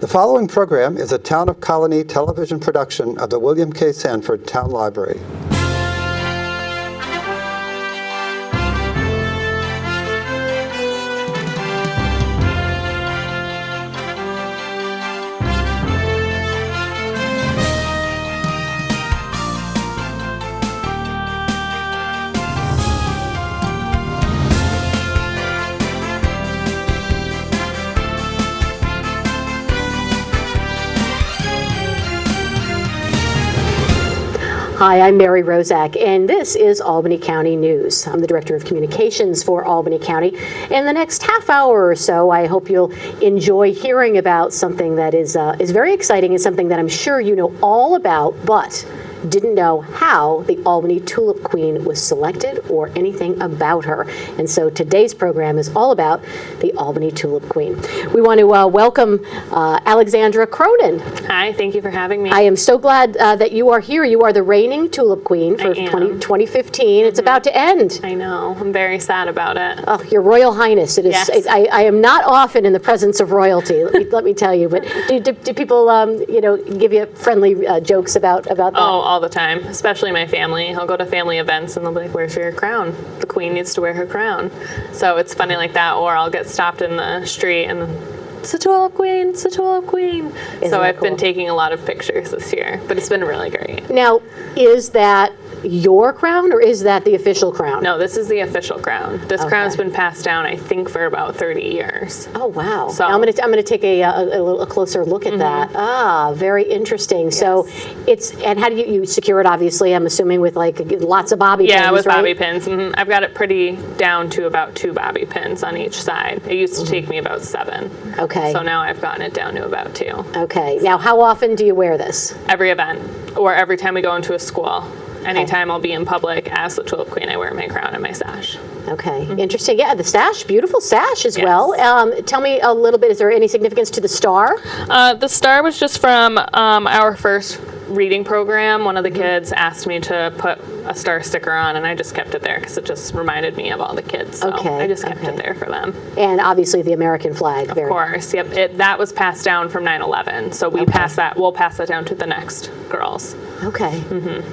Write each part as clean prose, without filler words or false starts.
The following program is a Town of Colonie television production of the William K. Sanford Town Library. Hi, I'm Mary Rozak, and this is Albany County News. I'm the Director of Communications for Albany County. In the next half hour or so, I hope you'll enjoy hearing about something that is very exciting and something that I'm sure you know all about, but didn't know how the Albany Tulip Queen was selected or anything about her. And so today's program is all about the Albany Tulip Queen. We want to welcome Alexandra Cronin. Hi, thank you for having me. I am so glad that you are here. You are the reigning Tulip Queen for 2015. It's about to end. I know. I'm very sad about it. Oh, Your Royal Highness. It is. Yes. I am not often in the presence of royalty. Let me tell you. But do people give you friendly jokes about that? Oh, all the time, especially my family. I'll go to family events and they'll be like, "Where's your crown? The Queen needs to wear her crown." So it's funny like that. Or I'll get stopped in the street and it's a Tulip Queen, it's a Tulip Queen. So I've been taking a lot of pictures this year, but it's been really great. Now, is that your crown or is that the official crown? No, this is the official crown. This crown's been passed down, I think, for about 30 years. Oh, wow. So I'm gonna take a closer look at that. Ah, very interesting. Yes. So and how do you secure it? Obviously, I'm assuming with like lots of bobby pins. Yeah, with right? bobby pins. I've got it pretty down to about 2 bobby pins on each side. It used to take me about 7. Okay. So now I've gotten it down to about 2. Okay. Now, how often do you wear this? Every event, or every time we go into a school. Anytime I'll be in public as the Tulip Queen, I wear my crown and my sash. Okay, interesting. Yeah, the sash, beautiful sash as well. Tell me a little bit, is there any significance to the star? The star was just from our first reading program. One of the kids asked me to put a star sticker on, and I just kept it there because it just reminded me of all the kids. So I just kept it there for them. And obviously the American flag. Of course, yep. That was passed down from 9/11, so we'll pass that down to the next girls. Okay,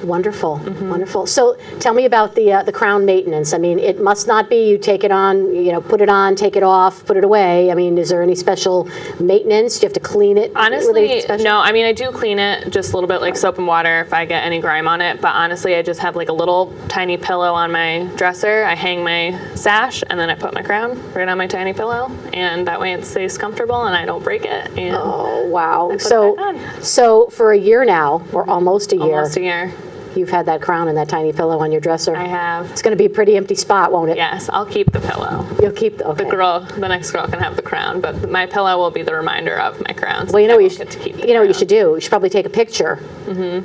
wonderful, wonderful. So tell me about the crown maintenance. I mean, it must not be you take it on, put it on, take it off, put it away. I mean, is there any special maintenance? Do you have to clean it? Honestly, no. I mean, I do clean it just a little bit, like soap and water if I get any grime on it. But honestly, I just have like a little tiny pillow on my dresser. I hang my sash and then I put my crown right on my tiny pillow, and that way it stays comfortable and I don't break it. And oh wow! So for a year now, or almost a year. Almost a year. You've had that crown and that tiny pillow on your dresser. I have. It's going to be a pretty empty spot, won't it? Yes, I'll keep the pillow. You'll keep the next girl can have the crown, but my pillow will be the reminder of my crown. Well, what you should do? You should probably take a picture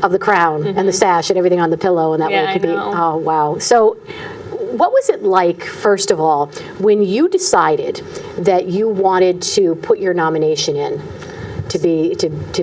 of the crown and the sash and everything on the pillow, and that way it could be. Oh wow! So, what was it like, first of all, when you decided that you wanted to put your nomination in? To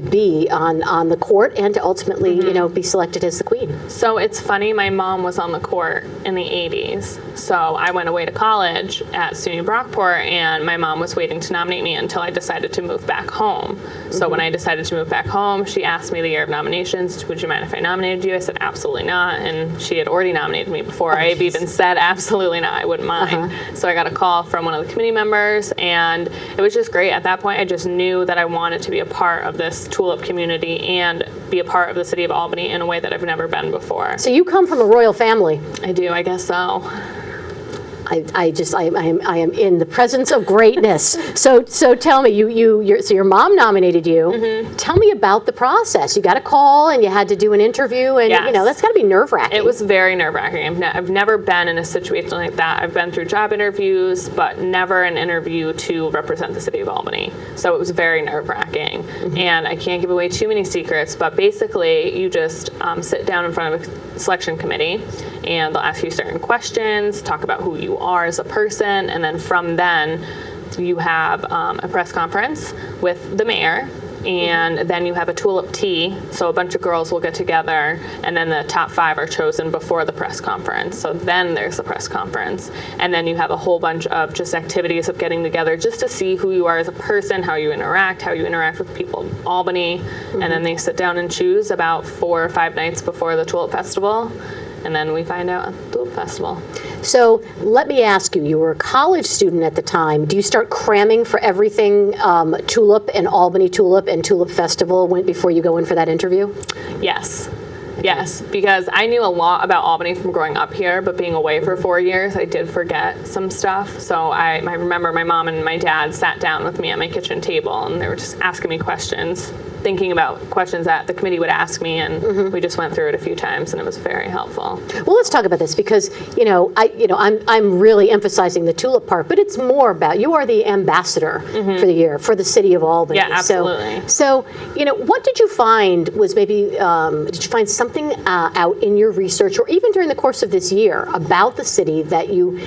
be on the court and to ultimately be selected as the queen. So it's funny, my mom was on the court in the 80s. So I went away to college at SUNY Brockport, and my mom was waiting to nominate me until I decided to move back home. So when I decided to move back home, she asked me the year of nominations, would you mind if I nominated you? I said absolutely not, and she had already nominated me before I even said absolutely not, I wouldn't mind. So I got a call from one of the committee members, and it was just great. At that point, I just knew that I wanted to be a part of this tulip community and be a part of the city of Albany in a way that I've never been before. So you come from a royal family. I do, I guess so. I am in the presence of greatness. So tell me, your mom nominated you. Tell me about the process. You got a call and you had to do an interview, and that's got to be nerve-wracking. It was very nerve-wracking. I've never been in a situation like that. I've been through job interviews, but never an interview to represent the city of Albany. So it was very nerve-wracking. And I can't give away too many secrets, but basically you just sit down in front of a selection committee, and they'll ask you certain questions, talk about who you are as a person, and then from then you have a press conference with the mayor and then you have a tulip tea, so a bunch of girls will get together, and then the top 5 are chosen before the press conference. So then there's the press conference, and then you have a whole bunch of just activities of getting together just to see who you are as a person, how you interact with people in Albany, and then they sit down and choose about 4 or 5 nights before the Tulip Festival, and then we find out at the Tulip Festival. So let me ask you, you were a college student at the time. Do you start cramming for everything Tulip and Albany Tulip and Tulip Festival before you go in for that interview? Yes. Yes, because I knew a lot about Albany from growing up here, but being away for 4 years, I did forget some stuff. So I remember my mom and my dad sat down with me at my kitchen table, and they were just asking me questions, thinking about questions that the committee would ask me, and we just went through it a few times, and it was very helpful. Well, let's talk about this because I'm really emphasizing the tulip part, but it's more about you are the ambassador for the year for the city of Albany. Yeah, absolutely. So what did you find was maybe did you find something out in your research or even during the course of this year about the city that you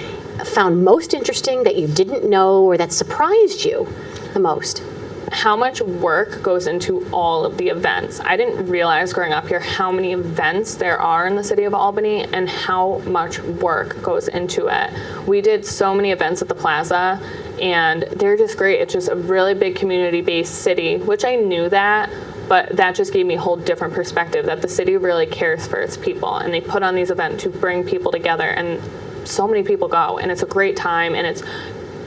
found most interesting, that you didn't know, or that surprised you the most? How much work goes into all of the events. I didn't realize growing up here how many events there are in the city of Albany and how much work goes into it. We did so many events at the plaza, and they're just great. It's just a really big community-based city, which I knew that, but that just gave me a whole different perspective that the city really cares for its people, and they put on these events to bring people together, and so many people go, and it's a great time, and it's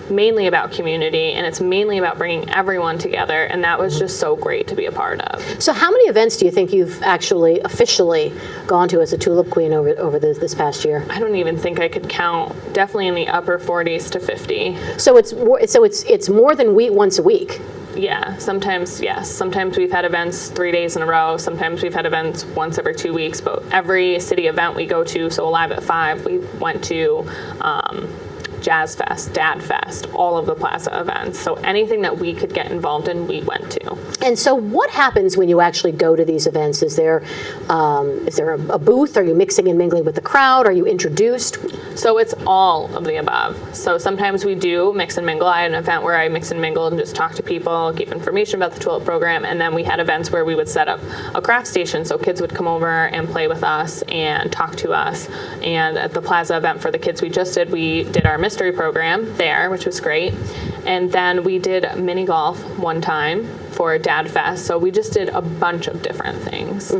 mainly about community, and it's mainly about bringing everyone together, and that was just so great to be a part of. So how many events do you think you've actually officially gone to as a Tulip Queen over this past year? I don't even think I could count. Definitely in the upper 40s to 50. So it's more than once a week. Yeah, sometimes, yes. Sometimes we've had events 3 days in a row. Sometimes we've had events once every 2 weeks. But every city event we go to, so Alive at 5, we went to Jazz Fest, Dad Fest, all of the plaza events. So anything that we could get involved in, we went to. And so what happens when you actually go to these events? Is there a booth? Are you mixing and mingling with the crowd? Are you introduced? So it's all of the above. So sometimes we do mix and mingle. I had an event where I mix and mingle and just talk to people, give information about the Tulip program, and then we had events where we would set up a craft station so kids would come over and play with us and talk to us. And at the plaza event for the kids we did our mystery program there, which was great. And then we did mini golf one time for Dad Fest. So we just did a bunch of different things.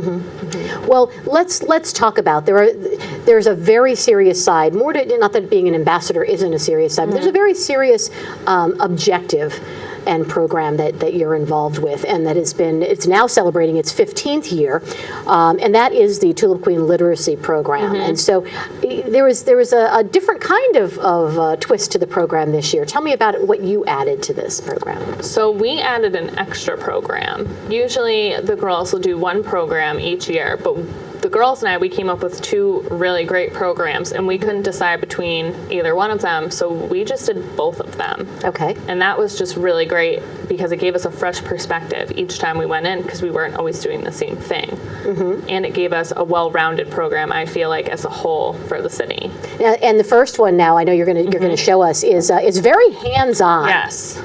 Well, let's talk about there's a very serious side. More to, not that being an ambassador isn't a serious side, but there's a very serious objective and program that you're involved with, and that it's now celebrating its 15th year, and that is the Tulip Queen Literacy Program. And so there was a different kind of twist to the program this year. Tell me about what you added to this program. So we added an extra program. Usually the girls will do one program each year, but the girls and I, we came up with 2 really great programs, and we couldn't decide between either one of them, so we just did both of them. Okay. And that was just really great because it gave us a fresh perspective each time we went in, because we weren't always doing the same thing. And it gave us a well-rounded program, I feel like, as a whole for the city. And the first one now, I know you're going to show us, is very hands-on. Yes.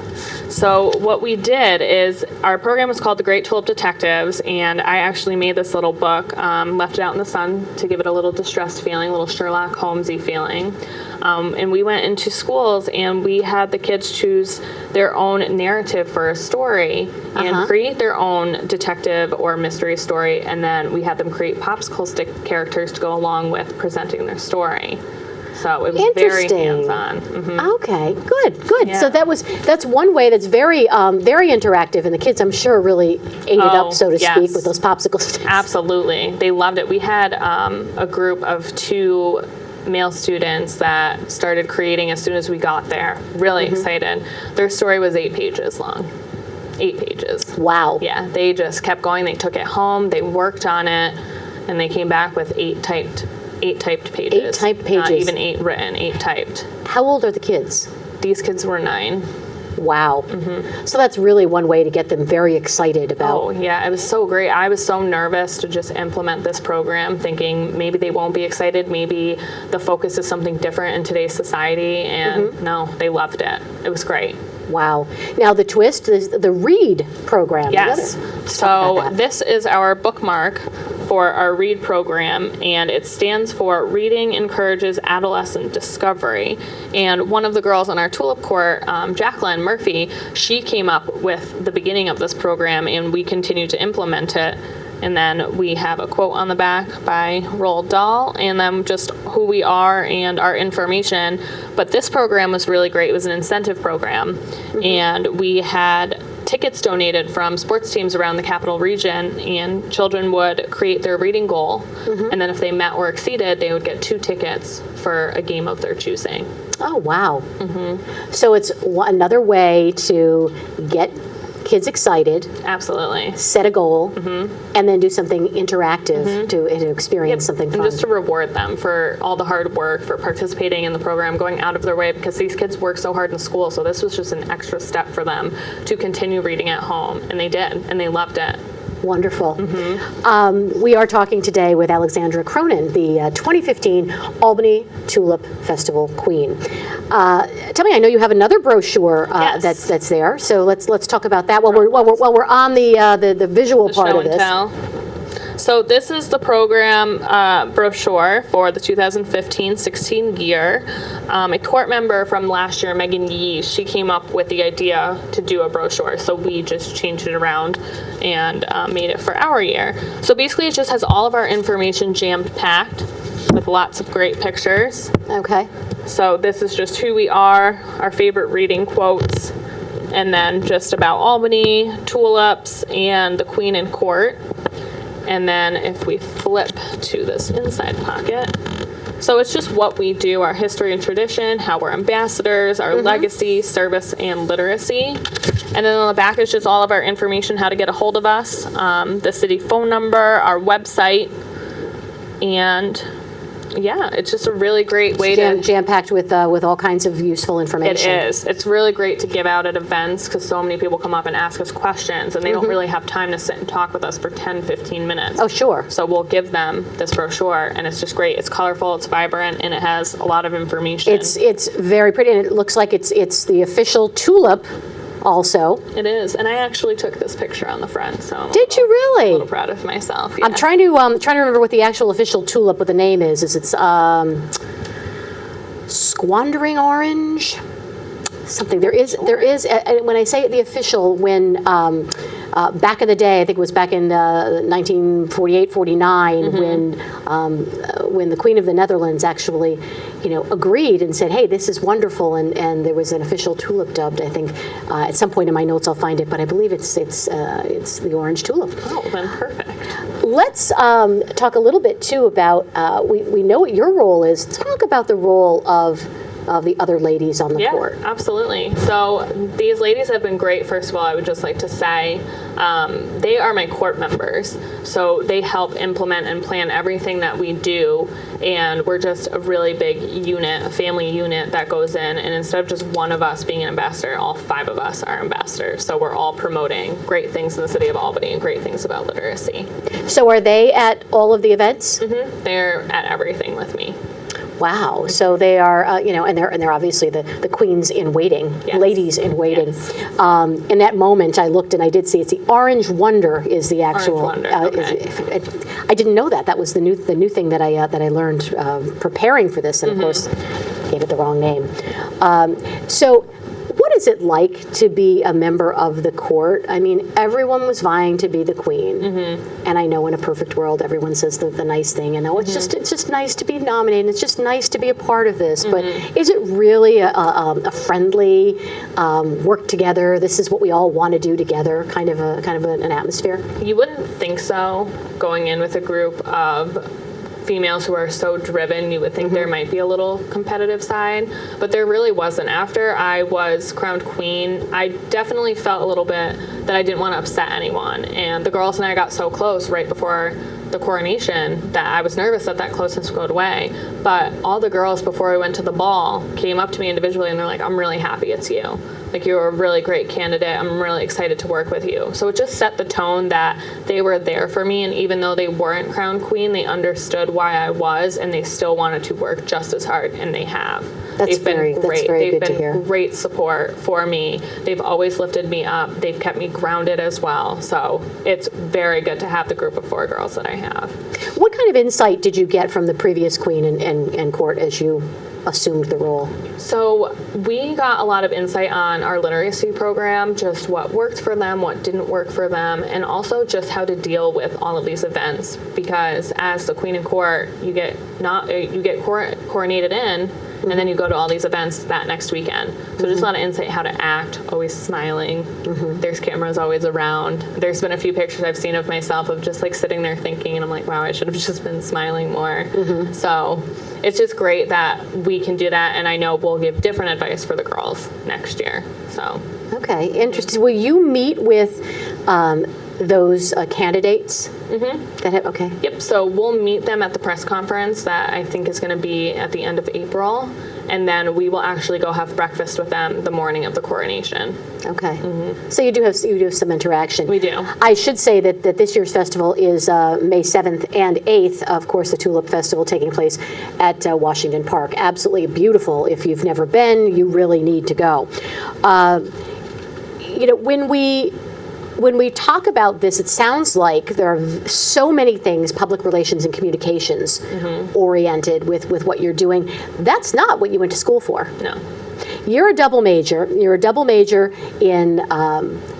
So what we did is our program was called The Great Tulip Detectives, and I actually made this little book, left it out in the sun to give it a little distressed feeling, a little Sherlock Holmesy feeling. And we went into schools and we had the kids choose their own narrative for a story and create their own detective or mystery story, and then we had them create popsicle stick characters to go along with presenting their story. So it was very hands-on. Okay, good. Yeah. So that's one way that's very very interactive, and the kids, I'm sure, really ate it up, so to speak, with those popsicle sticks. Absolutely, they loved it. We had a group of 2 male students that started creating as soon as we got there. Really excited. Their story was 8 pages long. 8 pages. Wow. Yeah, they just kept going. They took it home. They worked on it, and they came back with 8 typed pages. 8 typed pages. Not even 8 written, 8 typed. How old are the kids? These kids were 9. Wow. So that's really one way to get them very excited about. Oh, yeah, it was so great. I was so nervous to just implement this program, thinking maybe they won't be excited, maybe the focus is something different in today's society, and no, they loved it. It was great. Wow. Now the twist is the READ program. Yes. Let's talk about So that. this is our bookmark for our READ program, and it stands for Reading Encourages Adolescent Discovery. And one of the girls on our Tulip Court, Jacqueline Murphy, she came up with the beginning of this program, and we continue to implement it. And then we have a quote on the back by Roald Dahl, and then just who we are and our information. But this program was really great. It was an incentive program, and we had tickets donated from sports teams around the Capital Region, and children would create their reading goal, and then if they met or exceeded, they would get 2 tickets for a game of their choosing. Oh, wow. So it's another way to get kids excited, Absolutely. set a goal, and then do something interactive to experience something fun. And just to reward them for all the hard work, for participating in the program, going out of their way, because these kids work so hard in school, so this was just an extra step for them to continue reading at home, and they did, and they loved it. Wonderful. We are talking today with Alexandra Cronin, the 2015 Albany Tulip Festival Queen. Tell me, I know you have another brochure Yes. that's there, so let's talk about that while we're on the visual part Show of and this. tell. So this is the program brochure for the 2015-16 year. A court member from last year, Megan Yee, she came up with the idea to do a brochure. So we just changed it around and made it for our year. So basically it just has all of our information jammed packed with lots of great pictures. Okay. So this is just who we are, our favorite reading quotes, and then just about Albany, tulips, and the Queen and Court. And then if we flip to this inside pocket, so it's just what we do, our history and tradition, how we're ambassadors, our legacy, service, and literacy. And then on the back is just all of our information, how to get a hold of us, the city phone number, our website, and yeah, it's just a really great way to... Jam-packed with all kinds of useful It information. is. It's really great to give out at events because so many people come up and ask us questions and they don't really have time to sit and talk with us for 10, 15 minutes. Oh, sure. So we'll give them this brochure and it's just great. It's colorful, it's vibrant, and it has a lot of information. It's very pretty, and it looks like it's the official tulip also. It is. And I actually took this picture on the front, so I'm Did you a really? little proud of myself. I'm yeah. trying to remember what the actual official tulip, what the name is. Is it's Squandering Orange? Something. There is. When I say the official, when back in the day, I think it was back in 1948, 49, when the Queen of the Netherlands actually, agreed and said, "Hey, this is wonderful," and there was an official tulip dubbed. I think at some point in my notes I'll find it, but I believe it's the orange tulip. Oh, then perfect. Let's talk a little bit too about. We know what your role is. Talk about the role of the other ladies on the court. Yeah, absolutely. So these ladies have been great. First of all, I would just like to say they are my court members. So they help implement and plan everything that we do. And we're just a really big unit, a family unit that goes in. And instead of just one of us being an ambassador, all 5 of us are ambassadors. So we're all promoting great things in the city of Albany and great things about literacy. So are they at all of the events? They're at everything with me. Wow. So they are, and they're obviously the queens in waiting, Yes. ladies in waiting. Yes. In that moment, I looked and I did see it's the Orange Wonder is the actual. Wonder, okay. I didn't know that. That was the new thing that I learned preparing for this, and of course, gave it the wrong name. So. What is it like to be a member of the court? I mean, everyone was vying to be the queen, and I know in a perfect world, everyone says the nice thing. And it's just nice to be nominated. It's just nice to be a part of this. But is it really a friendly work together? This is what we all want to do together, kind of an atmosphere. You wouldn't think so going in with a group of females who are so driven. You would think there might be a little competitive side, but there really wasn't. After I was crowned queen, I definitely felt a little bit that I didn't want to upset anyone, and the girls and I got so close right before the coronation that I was nervous that closeness would go away. But all the girls before we went to the ball came up to me individually and they're like, "I'm really happy it's you." Like, you're a really great candidate. I'm really excited to work with you. So it just set the tone that they were there for me, and even though they weren't crowned queen, they understood why I was, and they still wanted to work just as hard, and they have. That's very good to hear. They've been great support for me. They've always lifted me up. They've kept me grounded as well. So it's very good to have the group of 4 girls that I have. What kind of insight did you get from the previous queen and court as you assumed the role? So we got a lot of insight on our literacy program, just what worked for them, what didn't work for them, and also just how to deal with all of these events. Because as the queen in court, you get coronated in, and then you go to all these events that next weekend. So just a lot of insight how to act, always smiling. There's cameras always around. There's been a few pictures I've seen of myself of just like sitting there thinking, and I'm like, wow, I should have just been smiling more. So it's just great that we can do that, and I know we'll give different advice for the girls next year. So okay, interesting. Will you meet with those candidates? That have, okay. Yep, so we'll meet them at the press conference that I think is going to be at the end of April, and then we will actually go have breakfast with them the morning of the coronation. Okay. So you do have some interaction. We do. I should say that this year's festival is May 7th and 8th, of course, the Tulip Festival taking place at Washington Park. Absolutely beautiful. If you've never been, you really need to go. When we talk about this, it sounds like there are so many things, public relations and communications oriented with what you're doing. That's not what you went to school for. No. You're a double major. You're a double major in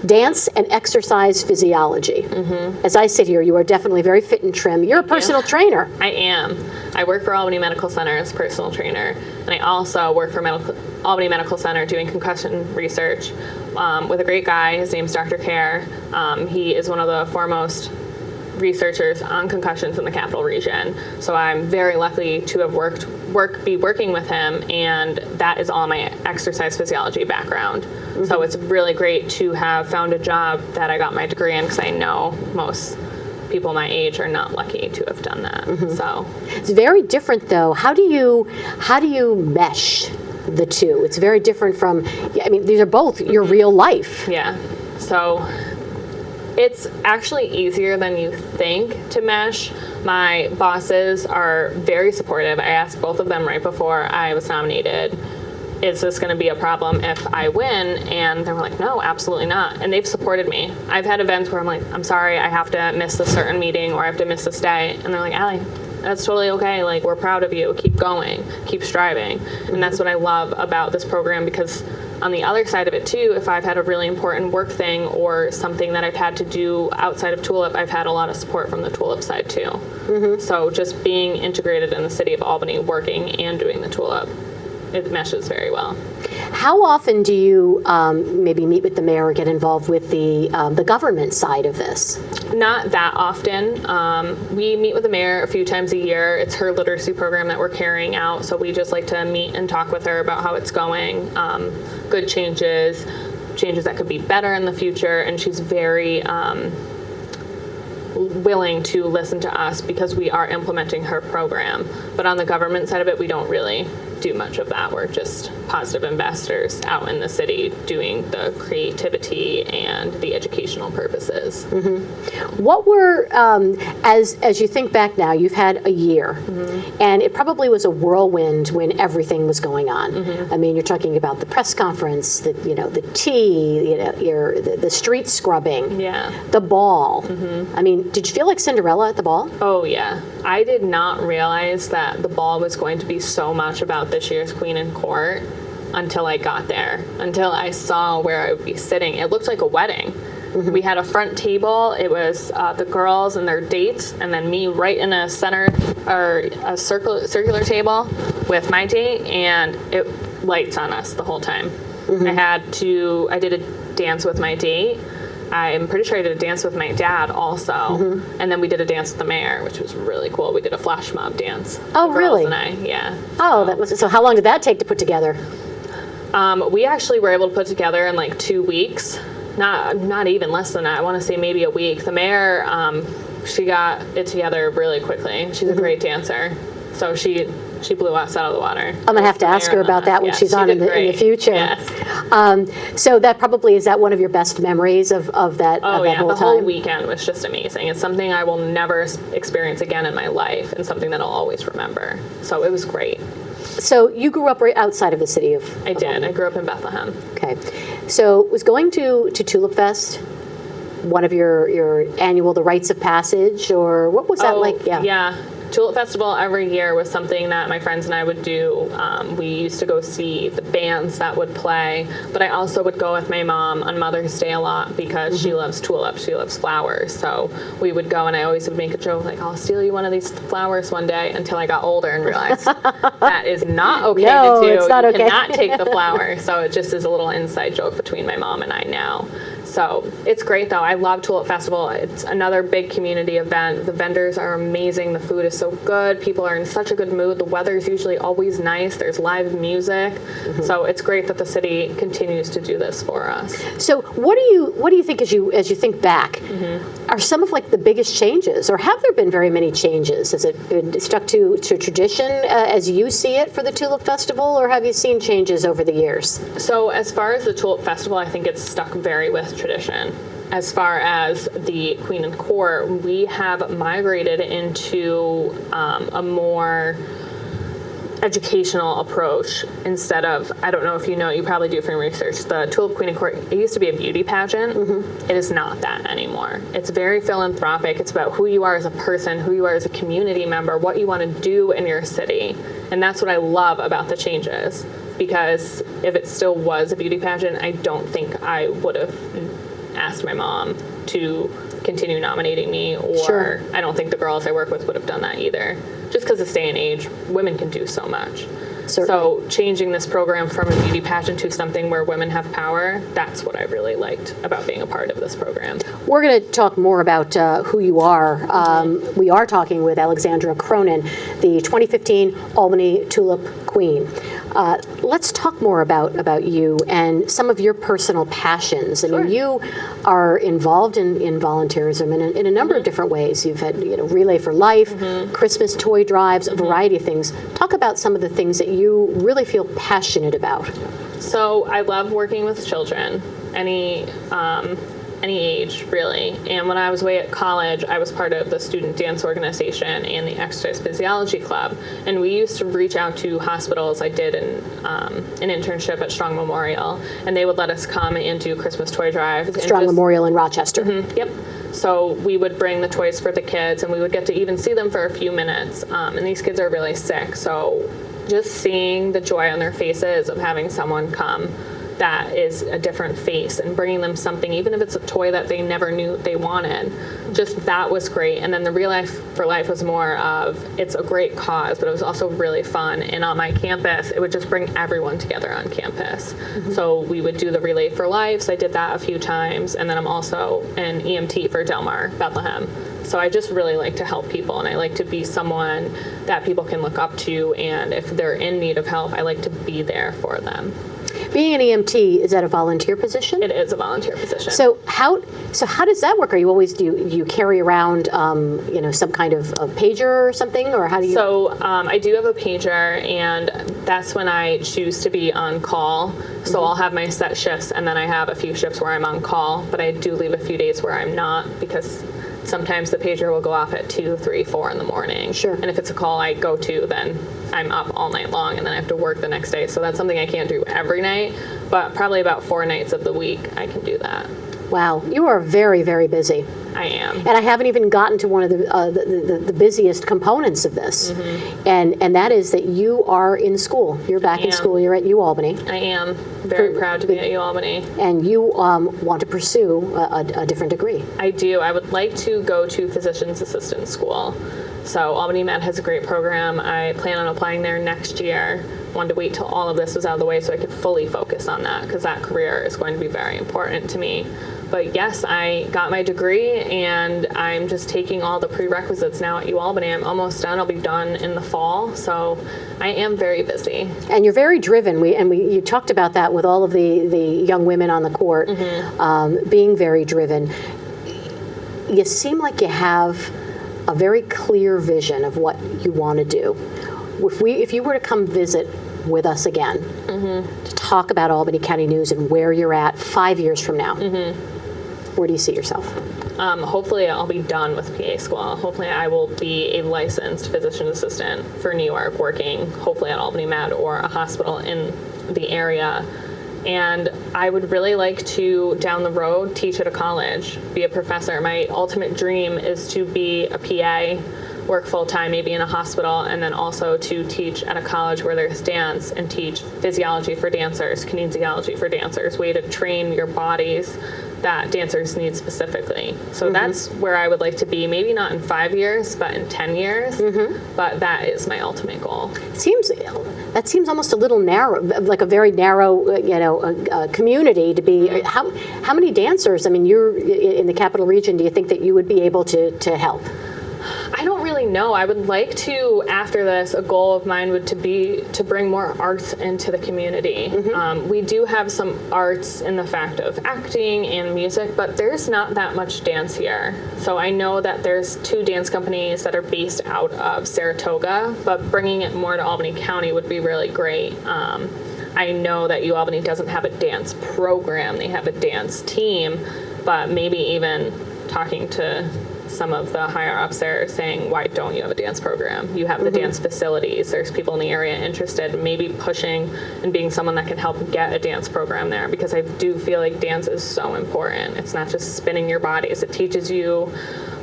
dance and exercise physiology. As I sit here, you are definitely very fit and trim. You're a personal trainer. I am. I work for Albany Medical Center as a personal trainer, and I also work for Albany Medical Center doing concussion research with a great guy. His name's Dr. Kerr. He is one of the foremost researchers on concussions in the Capital Region. So I'm very lucky to have be working with him, and that is all my exercise physiology background. So it's really great to have found a job that I got my degree in, because I know most people my age are not lucky to have done that. So it's very different, though. How do you mesh the two? It's very different from, I mean, these are both your real life. Yeah. So it's actually easier than you think to mesh. My bosses are very supportive. I asked both of them right before I was nominated, is this going to be a problem if I win? And they were like, no, absolutely not. And they've supported me. I've had events where I'm like, I'm sorry, I have to miss this certain meeting, or I have to miss this day. And they're like, Allie, that's totally okay. Like, we're proud of you. Keep going. Keep striving. And that's what I love about this program, because on the other side of it too, if I've had a really important work thing or something that I've had to do outside of Tulip, I've had a lot of support from the Tulip side too. So just being integrated in the city of Albany, working and doing the Tulip, it meshes very well. How often do you maybe meet with the mayor or get involved with the government side of this? Not that often. We meet with the mayor a few times a year. It's her literacy program that we're carrying out, so we just like to meet and talk with her about how it's going, good changes that could be better in the future, and she's very willing to listen to us because we are implementing her program. But on the government side of it, we don't really do much of that. We're just positive ambassadors out in the city doing the creativity and the educational purposes. What were, as you think back now, you've had a year, and it probably was a whirlwind when everything was going on. I mean, you're talking about the press conference, the tea, the street scrubbing, the ball. I mean, did you feel like Cinderella at the ball? Oh yeah, I did not realize that the ball was going to be so much about this year's Queen in Court until I got there, until I saw where I would be sitting. It looked like a wedding. We had a front table. It was the girls and their dates, and then me right in a center, or a circular table with my date, and it lights on us the whole time. I did a dance with my date. I'm pretty sure I did a dance with my dad also, and then we did a dance with the mayor, which was really cool. We did a flash mob dance. Oh, really? And I, yeah. Oh, so how long did that take to put together? We actually were able to put together in like 2 weeks. Not even less than that. I want to say maybe a week. The mayor, she got it together really quickly. She's a great dancer. So she She blew us out of the water. I'm going to have to ask her about that when she's on in the future. Yes. So that probably, is that one of your best memories of that, Oh, of that yeah. whole The time? whole weekend was just amazing. It's something I will never experience again in my life, and something that I'll always remember. So it was great. So you grew up right outside of the city of I did. Albany. I grew up in Bethlehem. Okay. So was going to Tulip Fest one of your annual, the rites of passage, or what was that like? Yeah. Tulip Festival every year was something that my friends and I would do. We used to go see the bands that would play, but I also would go with my mom on Mother's Day a lot because she loves tulips, she loves flowers. So we would go, and I always would make a joke like, I'll steal you one of these flowers one day, until I got older and realized that is not okay No, to do. it's not You okay. cannot take the flower. So it just is a little inside joke between my mom and I now. So it's great, though. I love Tulip Festival. It's another big community event. The vendors are amazing. The food is so good. People are in such a good mood. The weather's usually always nice. There's live music. So it's great that the city continues to do this for us. So what do you think as you think back? Are some of like the biggest changes, or have there been very many changes? Has it been stuck to tradition as you see it for the Tulip Festival, or have you seen changes over the years? So as far as the Tulip Festival, I think it's stuck very with tradition. As far as the Queen and Court, we have migrated into a more educational approach instead of, I don't know if you know, you probably do from your research, the Tulip Queen and Court, it used to be a beauty pageant. It is not that anymore. It's very philanthropic. It's about who you are as a person, who you are as a community member, what you want to do in your city. And that's what I love about the changes, because if it still was a beauty pageant, I don't think I would have asked my mom to continue nominating me, or Sure. I don't think the girls I work with would have done that either. Just because this day and age, women can do so much. Certainly. So changing this program from a beauty pageant to something where women have power, that's what I really liked about being a part of this program. We're going to talk more about who you are. We are talking with Alexandra Cronin, the 2015 Albany Tulip Queen. Let's talk more about you and some of your personal passions. I mean, you are involved in volunteerism in a number of different ways. You've had Relay for Life, Christmas toy drives, a variety of things. Talk about some of the things that you really feel passionate about. So I love working with children, any age, really. And when I was away at college, I was part of the student dance organization and the exercise physiology club. And we used to reach out to hospitals. I did an internship at Strong Memorial, and they would let us come and do Christmas toy drives. Strong Memorial in Rochester. Yep. So we would bring the toys for the kids, and we would get to even see them for a few minutes. And these kids are really sick. So just seeing the joy on their faces of having someone come that is a different face and bringing them something, even if it's a toy that they never knew they wanted, just that was great. And then the Relay for Life was more of, it's a great cause, but it was also really fun. And on my campus, it would just bring everyone together on campus. So we would do the Relay for Life. So I did that a few times. And then I'm also an EMT for Del Mar, Bethlehem. So I just really like to help people, and I like to be someone that people can look up to, and if they're in need of help, I like to be there for them. Being an EMT, is that a volunteer position? It is a volunteer position. So how does that work? Are you always do you carry around some kind of a pager or something, or how do you? So I do have a pager, and that's when I choose to be on call. So I'll have my set shifts, and then I have a few shifts where I'm on call, but I do leave a few days where I'm not, because sometimes the pager will go off at 2, 3, 4 in the morning. Sure. And if it's a call I go to, then I'm up all night long, and then I have to work the next day. So that's something I can't do every night, but probably about 4 nights of the week I can do that. Wow, you are very, very busy. I am. And I haven't even gotten to one of the busiest components of this, and that is that you are in school. You're back in school. You're at UAlbany. I am very proud to be at UAlbany. And you want to pursue a different degree. I do. I would like to go to physician's assistant school. So Albany Med has a great program. I plan on applying there next year. Wanted to wait till all of this was out of the way so I could fully focus on that, because that career is going to be very important to me. But yes, I got my degree, and I'm just taking all the prerequisites now at UAlbany. I'm almost done. I'll be done in the fall. So I am very busy. And you're very driven. You talked about that with all of the young women on the court, being very driven. You seem like you have a very clear vision of what you want to do. if you were to come visit with us again to talk about Albany County News and where you're at 5 years from now, where do you see yourself? Hopefully I'll be done with PA school. Hopefully I will be a licensed physician assistant for New York, working hopefully at Albany Med or a hospital in the area. And I would really like to, down the road, teach at a college, be a professor. My ultimate dream is to be a PA, work full-time, maybe in a hospital, and then also to teach at a college where there's dance and teach physiology for dancers, kinesiology for dancers, way to train your bodies that dancers need specifically. So that's where I would like to be, maybe not in 5 years, but in 10 years. But that is my ultimate goal. That seems almost a little narrow, like a very narrow, community to be. How many dancers? I mean, you're in the capital region. Do you think that you would be able to help? I don't really know. I would like to, after this, a goal of mine would be to bring more arts into the community. We do have some arts in the fact of acting and music, but there's not that much dance here. So I know that there's 2 dance companies that are based out of Saratoga, but bringing it more to Albany County would be really great. I know that UAlbany doesn't have a dance program. They have a dance team, but maybe even talking to some of the higher ups there saying, why don't you have a dance program? You have the dance facilities. There's people in the area interested, maybe pushing and being someone that can help get a dance program there, because I do feel like dance is so important. It's not just spinning your bodies. It teaches you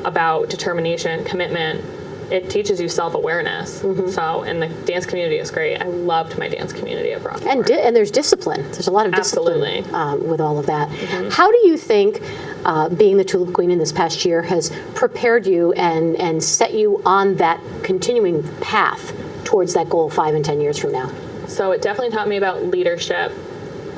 about determination, commitment. It teaches you self-awareness. So, and the dance community is great. I loved my dance community at Brockport. And there's discipline. There's a lot of discipline with all of that. How do you think being the Tulip Queen in this past year has prepared you and set you on that continuing path towards that goal 5 and 10 years from now? So it definitely taught me about leadership.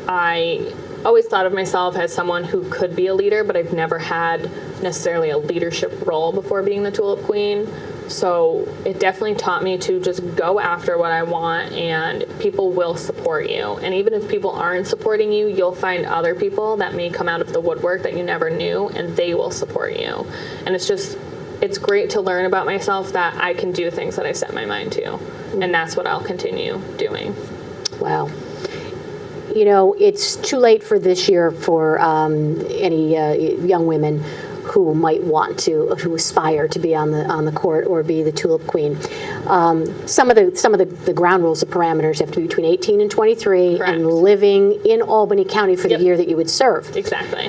I always thought of myself as someone who could be a leader, but I've never had necessarily a leadership role before being the Tulip Queen. So it definitely taught me to just go after what I want, and people will support you. And even if people aren't supporting you, you'll find other people that may come out of the woodwork that you never knew, and they will support you. And it's great to learn about myself that I can do things that I set my mind to. And that's what I'll continue doing. Wow. You know, it's too late for this year for any young women who might want to, who aspire to be on the court or be the Tulip Queen. Some of the ground rules, the parameters, have to be between 18 and 23, Correct. and living in Albany County for the year that you would serve. Exactly.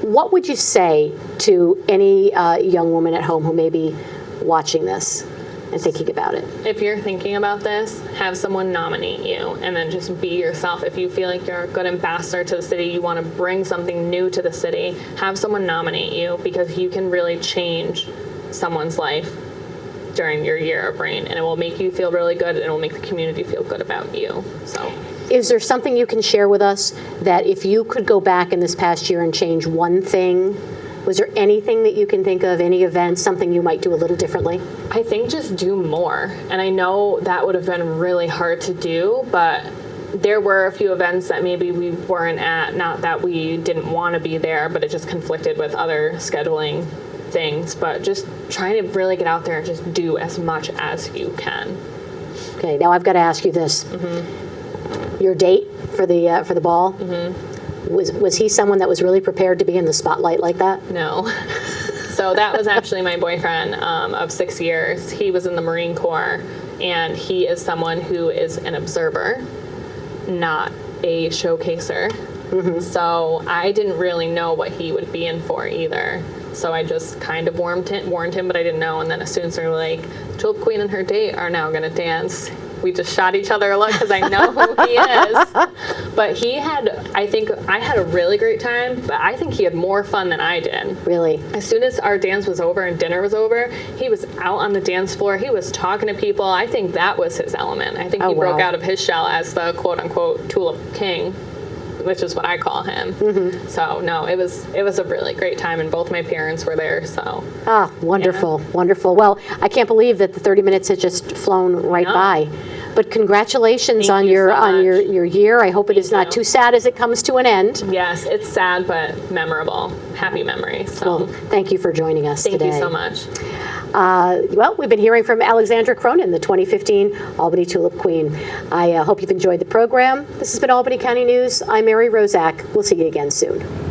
What would you say to any young woman at home who may be watching this and thinking about it? If you're thinking about this, have someone nominate you, and then just be yourself. If you feel like you're a good ambassador to the city, you want to bring something new to the city, have someone nominate you, because you can really change someone's life during your year of reign, and it will make you feel really good, and it will make the community feel good about you. So, is there something you can share with us that if you could go back in this past year and change one thing, was there anything that you can think of, any event, something you might do a little differently? I think just do more. And I know that would have been really hard to do, but there were a few events that maybe we weren't at, not that we didn't want to be there, but it just conflicted with other scheduling things. But just trying to really get out there and just do as much as you can. Okay, now I've got to ask you this. Your date for the ball, was he someone that was really prepared to be in the spotlight like that? No. So that was actually my boyfriend of 6 years. He was in the Marine Corps, and he is someone who is an observer, not a showcaser. So I didn't really know what he would be in for either. So I just kind of warned him, but I didn't know. And then as soon as they were like, Tulip Queen and her date are now going to dance, we just shot each other a look, because I know who he is. But I think I had a really great time, but I think he had more fun than I did. Really? As soon as our dance was over and dinner was over, he was out on the dance floor. He was talking to people. I think that was his element. I think he broke out of his shell as the quote-unquote Tulip King, which is what I call him. So no, it was a really great time, and both my parents were there. So wonderful, wonderful. Well, I can't believe that the 30 minutes had just flown right by. But congratulations on your year. I hope it is not too sad as it comes to an end. Yes, it's sad but memorable. Happy memories. So well, thank you for joining us today. Thank you so much. Well, we've been hearing from Alexandra Cronin, the 2015 Albany Tulip Queen. I hope you've enjoyed the program. This has been Albany County News. I'm Mary Rozak. We'll see you again soon.